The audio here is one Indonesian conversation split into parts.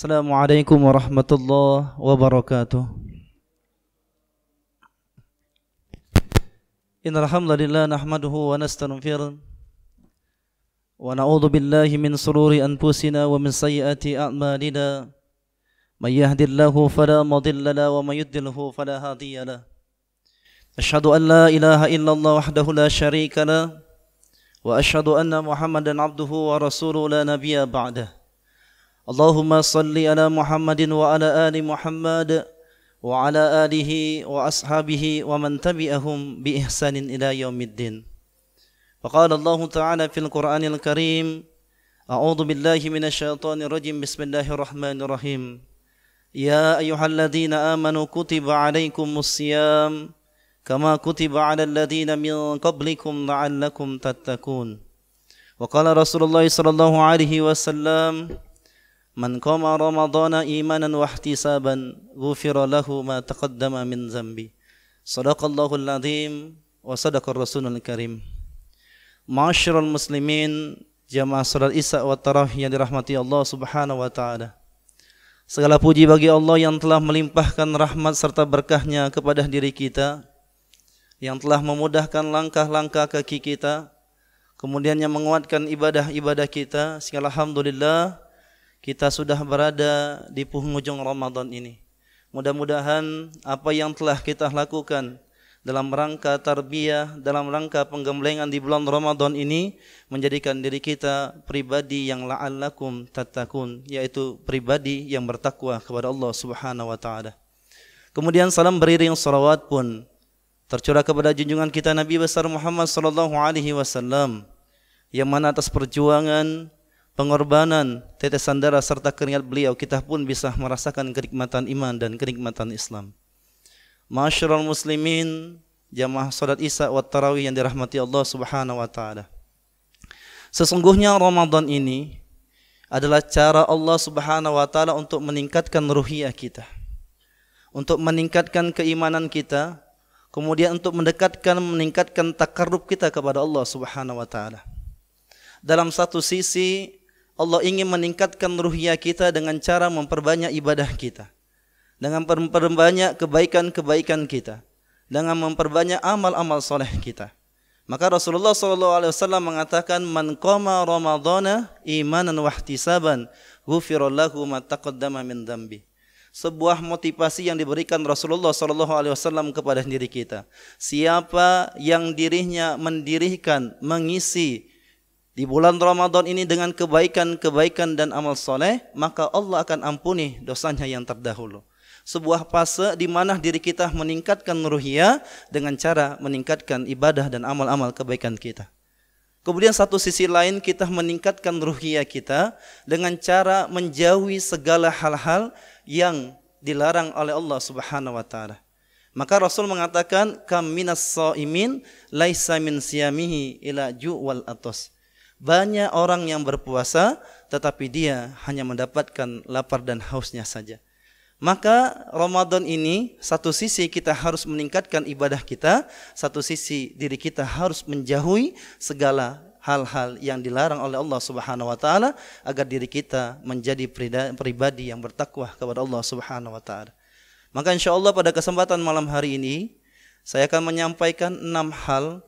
Assalamualaikum warahmatullahi wabarakatuh. Innal hamdalillah nahmaduhu wa nastaghfiruh wa na'udzu billahi min shururi anfusina wa min sayyiati a'malina. May yahdihillahu fala mudilla lahu wa may yudlilhu fala hadiya lahu. Asyhadu an la ilaha illallah wahdahu la syarika lahu wa asyhadu anna Muhammadan abduhu wa rasuluhu la nabiyya ba'dahu. Allahumma salli ala Muhammadin wa ala ali Muhammad wa ala alihi wa ashabihi wa man tabi'ahum bi ihsanin ila yaumiddin. Wa qala Allah ta'ala fil Qur'anil Karim, a'udzu billahi minasyaitonir rajim, bismillahirrahmanirrahim. Ya ayyuhalladzina amanu kutiba 'alaikumus shiyam kama kutiba 'alal ladzina min qablikum la'allakum tattaqun. Wa qala Rasulullah sallallahu alaihi wasallam, man qama ramadhana imanan wa ihtisaban ghufira lahu ma taqaddama min dzambi. Shadaqallahul azim wa sadaqar rasulul karim. Ma'asyiral muslimin, jamaah salat Isya wa Tarawih yang dirahmati Allah Subhanahu wa taala. Segala puji bagi Allah yang telah melimpahkan rahmat serta berkahnya kepada diri kita, yang telah memudahkan langkah-langkah kaki kita, kemudian yang menguatkan ibadah-ibadah kita, sehingga alhamdulillah kita sudah berada di penghujung Ramadan ini. Mudah-mudahan apa yang telah kita lakukan dalam rangka tarbiyah, dalam rangka penggemblengan di bulan Ramadan ini menjadikan diri kita pribadi yang la'allakum tattaqun, yaitu pribadi yang bertakwa kepada Allah Subhanahu wa taala. Kemudian salam beriring salawat pun tercurah kepada junjungan kita Nabi besar Muhammad sallallahu alaihi wasallam, yang mana atas perjuangan, pengorbanan, tetesan darah serta keringat beliau kita pun bisa merasakan kenikmatan iman dan kenikmatan Islam. Ma'asyiral muslimin, jamaah salat Isya wa Tarawih yang dirahmati Allah Subhanahu wa taala. Sesungguhnya Ramadan ini adalah cara Allah Subhanahu wa taala untuk meningkatkan ruhiyah kita, untuk meningkatkan keimanan kita, kemudian untuk meningkatkan takarrub kita kepada Allah Subhanahu wa taala. Dalam satu sisi Allah ingin meningkatkan ruhiyah kita dengan cara memperbanyak ibadah kita, dengan memperbanyak kebaikan-kebaikan kita, dengan memperbanyak amal-amal soleh kita. Maka Rasulullah SAW mengatakan, man qama ramadhana imanan wa ihtisaban ghufira lahu ma taqaddama min dzambi. Sebuah motivasi yang diberikan Rasulullah SAW kepada diri kita. Siapa yang dirinya mendirikan, mengisi di bulan Ramadan ini dengan kebaikan-kebaikan dan amal soleh, maka Allah akan ampuni dosanya yang terdahulu. Sebuah fase di mana diri kita meningkatkan ruhiyah dengan cara meningkatkan ibadah dan amal-amal kebaikan kita. Kemudian satu sisi lain kita meningkatkan ruhiyah kita dengan cara menjauhi segala hal-hal yang dilarang oleh Allah Subhanahu wa taala. Maka Rasul mengatakan, kam minas shaimin laisa min siyamihi ila ju' wal atos. Banyak orang yang berpuasa tetapi dia hanya mendapatkan lapar dan hausnya saja. Maka Ramadan ini satu sisi kita harus meningkatkan ibadah kita, satu sisi diri kita harus menjauhi segala hal-hal yang dilarang oleh Allah Subhanahu wa taala agar diri kita menjadi pribadi yang bertakwa kepada Allah Subhanahu wa taala. Maka insyaallah pada kesempatan malam hari ini saya akan menyampaikan 6 hal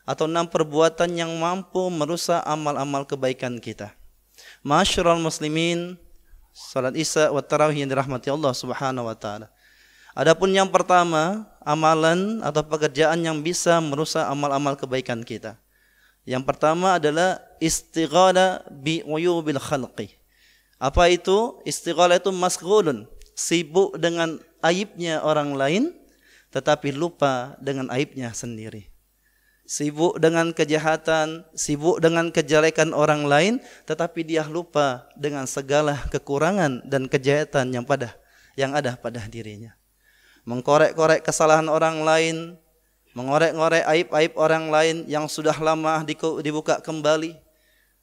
atau 6 perbuatan yang mampu merusak amal-amal kebaikan kita. Ma'asyiral muslimin, salat Isya wa Tarawih yang dirahmati Allah Subhanahu wa taala. Adapun yang pertama, amalan atau pekerjaan yang bisa merusak amal-amal kebaikan kita. Yang pertama adalah istighala bi uyubil khalqi. Apa itu? Istighala itu masghulun, sibuk dengan aibnya orang lain tetapi lupa dengan aibnya sendiri. Sibuk dengan kejahatan, sibuk dengan kejelekan orang lain, tetapi dia lupa dengan segala kekurangan dan kejahatan yang ada pada dirinya. Mengkorek-korek kesalahan orang lain, mengorek-ngorek aib-aib orang lain yang sudah lama dibuka kembali.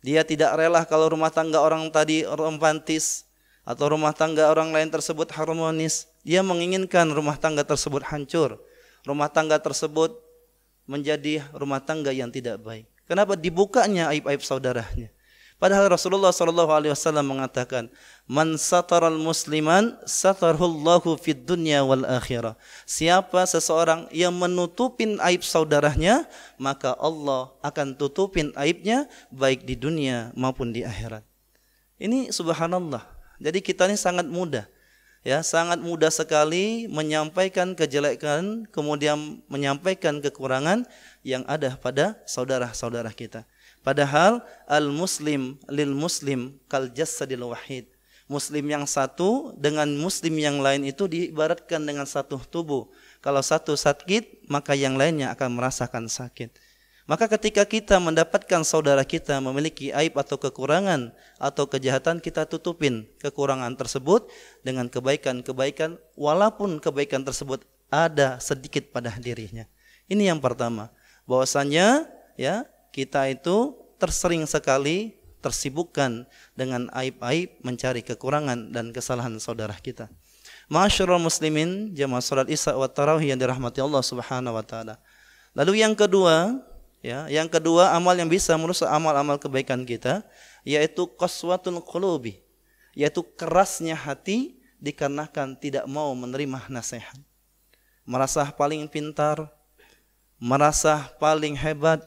Dia tidak rela kalau rumah tangga orang tadi romantis atau rumah tangga orang lain tersebut harmonis. Dia menginginkan rumah tangga tersebut hancur, rumah tangga tersebut menjadi rumah tangga yang tidak baik. Kenapa? Dibukanya aib-aib saudaranya. Padahal Rasulullah SAW mengatakan, "Man sataral musliman satarhullahu fid dunya wal akhirah." Siapa seseorang yang menutupin aib saudaranya, maka Allah akan tutupin aibnya baik di dunia maupun di akhirat. Ini subhanallah. Jadi kita ini sangat mudah. Ya, sangat mudah sekali menyampaikan kejelekan, kemudian menyampaikan kekurangan yang ada pada saudara-saudara kita. Padahal al-muslim lil muslim kal jasadil wahid. Muslim yang satu dengan muslim yang lain itu diibaratkan dengan satu tubuh. Kalau satu sakit, maka yang lainnya akan merasakan sakit. Maka ketika kita mendapatkan saudara kita memiliki aib atau kekurangan atau kejahatan, kita tutupin kekurangan tersebut dengan kebaikan-kebaikan, walaupun kebaikan tersebut ada sedikit pada dirinya. Ini yang pertama, bahwasanya ya, kita itu tersering sekali tersibukkan dengan aib-aib, mencari kekurangan dan kesalahan saudara kita. Ma'asyiral muslimin, jamaah salat Isya wa Tarawih yang dirahmati Allah Subhanahu wa taala. Lalu yang kedua, amal yang bisa merusak amal-amal kebaikan kita, yaitu qaswatul qulubi, yaitu kerasnya hati dikarenakan tidak mau menerima nasihat. Merasa paling pintar, merasa paling hebat,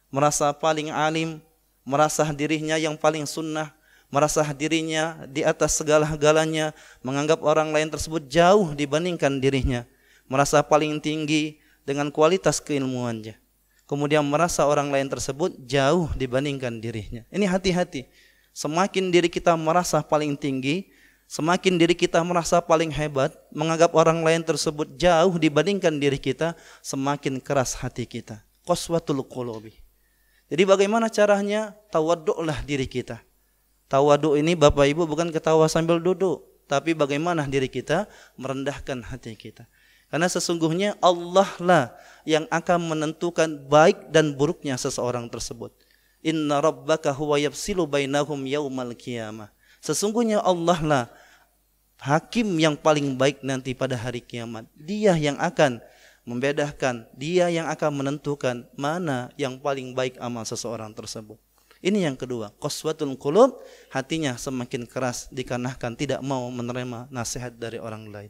merasa paling alim, merasa dirinya yang paling sunnah, merasa dirinya di atas segala-galanya, menganggap orang lain tersebut jauh dibandingkan dirinya, merasa paling tinggi dengan kualitas keilmuannya, kemudian merasa orang lain tersebut jauh dibandingkan dirinya. Ini hati-hati. Semakin diri kita merasa paling tinggi, semakin diri kita merasa paling hebat, menganggap orang lain tersebut jauh dibandingkan diri kita, semakin keras hati kita. Qaswatul qulubi. Jadi bagaimana caranya? Tawaddu'lah diri kita. Tawaddu' ini Bapak Ibu bukan ketawa sambil duduk, tapi bagaimana diri kita merendahkan hati kita. Karena sesungguhnya Allah lah yang akan menentukan baik dan buruknya seseorang tersebut. Inna rabbaka huwa yafsilu bainahum yaumal qiyamah. Sesungguhnya Allah lah hakim yang paling baik nanti pada hari kiamat. Dia yang akan membedakan, dia yang akan menentukan mana yang paling baik amal seseorang tersebut. Ini yang kedua, qaswatul qulub, hatinya semakin keras dikarenakan tidak mau menerima nasihat dari orang lain.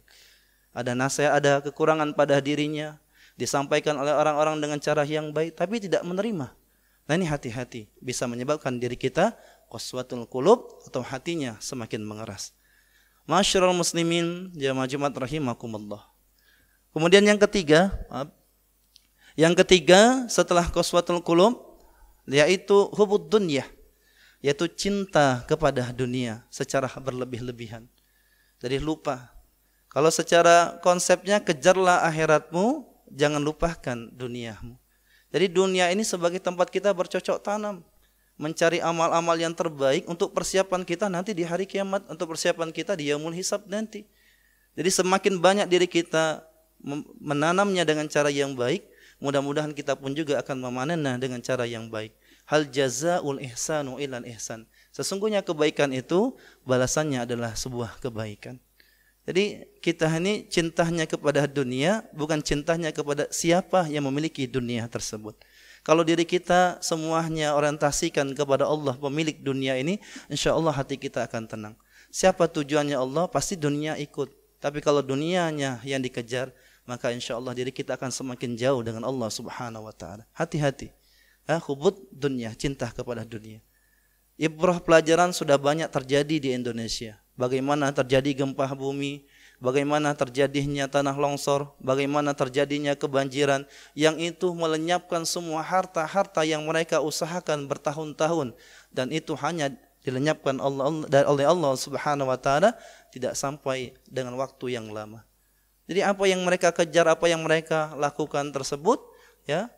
Ada nasihat, ada kekurangan pada dirinya, disampaikan oleh orang-orang dengan cara yang baik, tapi tidak menerima. Nah ini hati-hati, bisa menyebabkan diri kita qaswatul qulub atau hatinya semakin mengeras. Ma'asyiral muslimin, jamaah Jumat rahimakumullah. Kemudian yang ketiga setelah qaswatul qulub, yaitu hubud dunya, yaitu cinta kepada dunia secara berlebih-lebihan. Jadi lupa. Kalau secara konsepnya kejarlah akhiratmu, jangan lupakan duniamu. Jadi dunia ini sebagai tempat kita bercocok tanam, mencari amal-amal yang terbaik untuk persiapan kita nanti di hari kiamat, untuk persiapan kita di yaumul hisab nanti. Jadi semakin banyak diri kita menanamnya dengan cara yang baik, mudah-mudahan kita pun juga akan memanennya dengan cara yang baik. Hal jazaul ihsanu ilal ihsan. Sesungguhnya kebaikan itu balasannya adalah sebuah kebaikan. Jadi kita ini cintanya kepada dunia bukan cintanya kepada siapa yang memiliki dunia tersebut. Kalau diri kita semuanya orientasikan kepada Allah pemilik dunia ini, insya Allah hati kita akan tenang. Siapa tujuannya Allah, pasti dunia ikut. Tapi kalau dunianya yang dikejar, maka insya Allah diri kita akan semakin jauh dengan Allah Subhanahu wa ta'ala. Hati-hati. Hubud dunia, cinta kepada dunia. Ibrah pelajaran sudah banyak terjadi di Indonesia. Bagaimana terjadi gempa bumi, bagaimana terjadinya tanah longsor, bagaimana terjadinya kebanjiran, yang itu melenyapkan semua harta-harta yang mereka usahakan bertahun-tahun, dan itu hanya dilenyapkan oleh Allah Subhanahu wa ta'ala, tidak sampai dengan waktu yang lama. Jadi apa yang mereka kejar, apa yang mereka lakukan tersebut, ya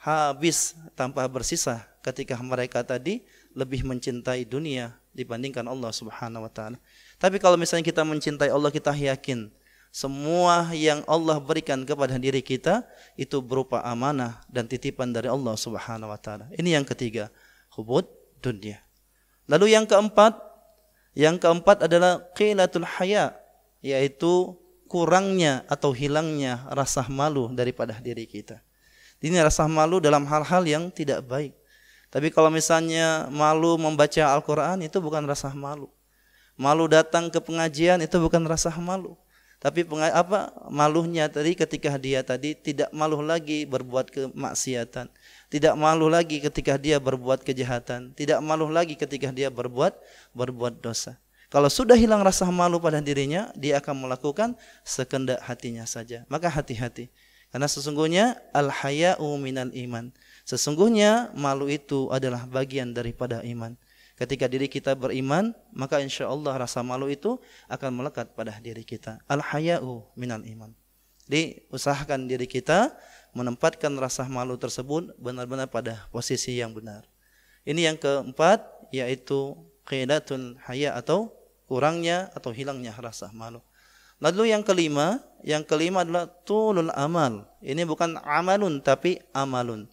habis tanpa bersisa ketika mereka tadi lebih mencintai dunia dibandingkan Allah Subhanahu wa ta'ala. Tapi kalau misalnya kita mencintai Allah, kita yakin semua yang Allah berikan kepada diri kita itu berupa amanah dan titipan dari Allah Subhanahu wa ta'ala. Ini yang ketiga, hubud dunia. Lalu yang keempat adalah qilatul haya, yaitu kurangnya atau hilangnya rasa malu daripada diri kita. Ini rasa malu dalam hal-hal yang tidak baik. Tapi kalau misalnya malu membaca Al-Quran, itu bukan rasa malu. Malu datang ke pengajian, itu bukan rasa malu. Tapi malunya tadi ketika dia tadi tidak malu lagi berbuat kemaksiatan, tidak malu lagi ketika dia berbuat kejahatan, tidak malu lagi ketika dia berbuat dosa. Kalau sudah hilang rasa malu pada dirinya, dia akan melakukan sekehendak hatinya saja. Maka hati-hati. Karena sesungguhnya al-haya'u minal iman. Sesungguhnya malu itu adalah bagian daripada iman. Ketika diri kita beriman, maka insya Allah rasa malu itu akan melekat pada diri kita. Al-haya'u minal iman. Jadi usahakan diri kita menempatkan rasa malu tersebut benar-benar pada posisi yang benar. Ini yang keempat, yaitu qillatul haya atau kurangnya atau hilangnya rasa malu. Lalu yang kelima adalah tulul amal. Ini bukan amalun tapi amalun.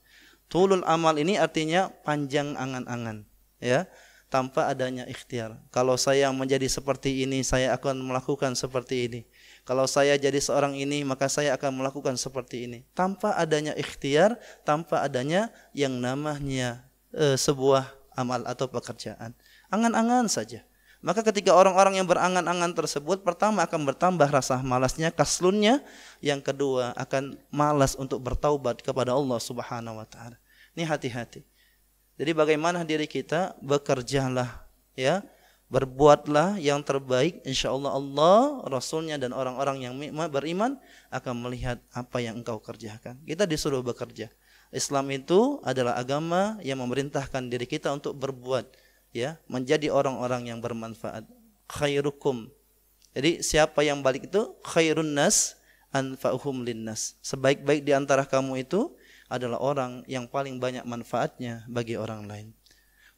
Tulul amal ini artinya panjang angan-angan, ya. Tanpa adanya ikhtiar. Kalau saya menjadi seperti ini, saya akan melakukan seperti ini. Kalau saya jadi seorang ini, maka saya akan melakukan seperti ini. Tanpa adanya ikhtiar, tanpa adanya yang namanya sebuah amal atau pekerjaan. Angan-angan saja. Maka ketika orang-orang yang berangan-angan tersebut, pertama akan bertambah rasa malasnya, kaslunnya. Yang kedua akan malas untuk bertaubat kepada Allah Subhanahu wa taala. Ini hati-hati. Jadi bagaimana diri kita, bekerjalah, ya, berbuatlah yang terbaik. Insya Allah Allah, Rasulnya dan orang-orang yang beriman akan melihat apa yang engkau kerjakan. Kita disuruh bekerja. Islam itu adalah agama yang memerintahkan diri kita untuk berbuat, ya, menjadi orang-orang yang bermanfaat. Khairukum. Jadi siapa yang balik itu khairun nas anfa'uhum linnas. Sebaik-baik di antara kamu itu adalah orang yang paling banyak manfaatnya bagi orang lain.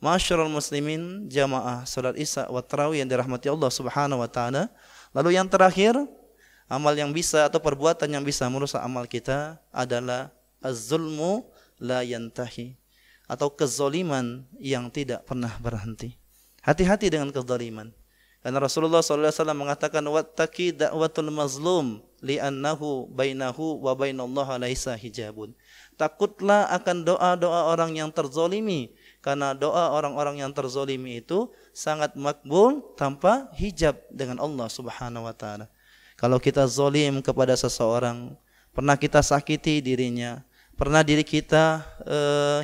Ma'asyiral muslimin, jamaah salat Isya wa tarawih yang dirahmati Allah Subhanahu wa taala. Lalu yang terakhir, amal yang bisa atau perbuatan yang bisa merusak amal kita adalah az-zulmu la yantahi, atau kezaliman yang tidak pernah berhenti. Hati-hati dengan kezaliman. Karena Rasulullah SAW mengatakan wattaqi da'watul mazlum li'annahu bainahu wa bainallahi laisa hijabun. Takutlah akan doa-doa orang yang terzolimi, karena doa orang-orang yang terzolimi itu sangat makbul tanpa hijab dengan Allah Subhanahu wa taala. Kalau kita zolim kepada seseorang, pernah kita sakiti dirinya, pernah diri kita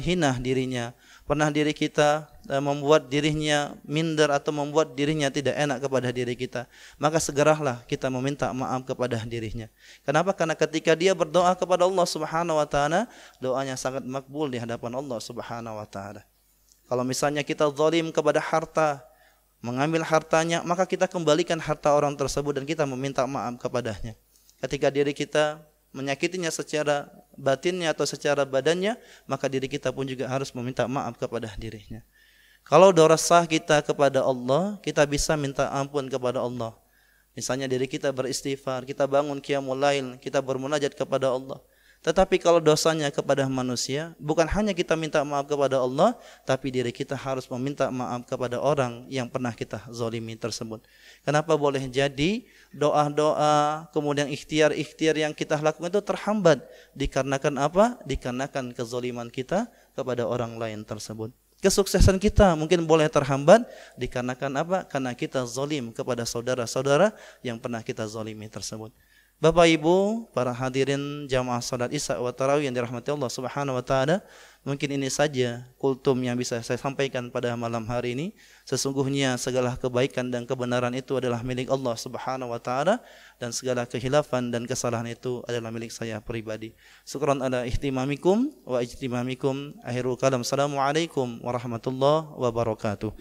hina dirinya, pernah diri kita membuat dirinya minder atau membuat dirinya tidak enak kepada diri kita, maka segeralah kita meminta maaf kepada dirinya. Kenapa? Karena ketika dia berdoa kepada Allah Subhanahu wa taala, doanya sangat makbul di hadapan Allah Subhanahu wa taala. Kalau misalnya kita zalim kepada harta, mengambil hartanya, maka kita kembalikan harta orang tersebut dan kita meminta maaf kepadanya. Ketika diri kita menyakitinya secara batinnya atau secara badannya, maka diri kita pun juga harus meminta maaf kepada dirinya. Kalau dosa kita kepada Allah, kita bisa minta ampun kepada Allah. Misalnya diri kita beristighfar, kita bangun qiyamul lail, kita bermunajat kepada Allah. Tetapi kalau dosanya kepada manusia, bukan hanya kita minta maaf kepada Allah, tapi diri kita harus meminta maaf kepada orang yang pernah kita zalimi tersebut. Kenapa boleh jadi doa-doa, kemudian ikhtiar-ikhtiar yang kita lakukan itu terhambat? Dikarenakan apa? Dikarenakan kezaliman kita kepada orang lain tersebut. Kesuksesan kita mungkin boleh terhambat dikarenakan apa? Karena kita zalim kepada saudara-saudara yang pernah kita zalimi tersebut. Bapak Ibu, para hadirin jamaah salat Isya wa tarawih yang dirahmati Allah Subhanahu wa taala, mungkin ini saja kultum yang bisa saya sampaikan pada malam hari ini. Sesungguhnya segala kebaikan dan kebenaran itu adalah milik Allah Subhanahu wa taala, dan segala kehilafan dan kesalahan itu adalah milik saya pribadi. Syukran ala ihtimamikum wa ijtimamikum. Akhirul kalam. Assalamualaikum warahmatullahi wabarakatuh.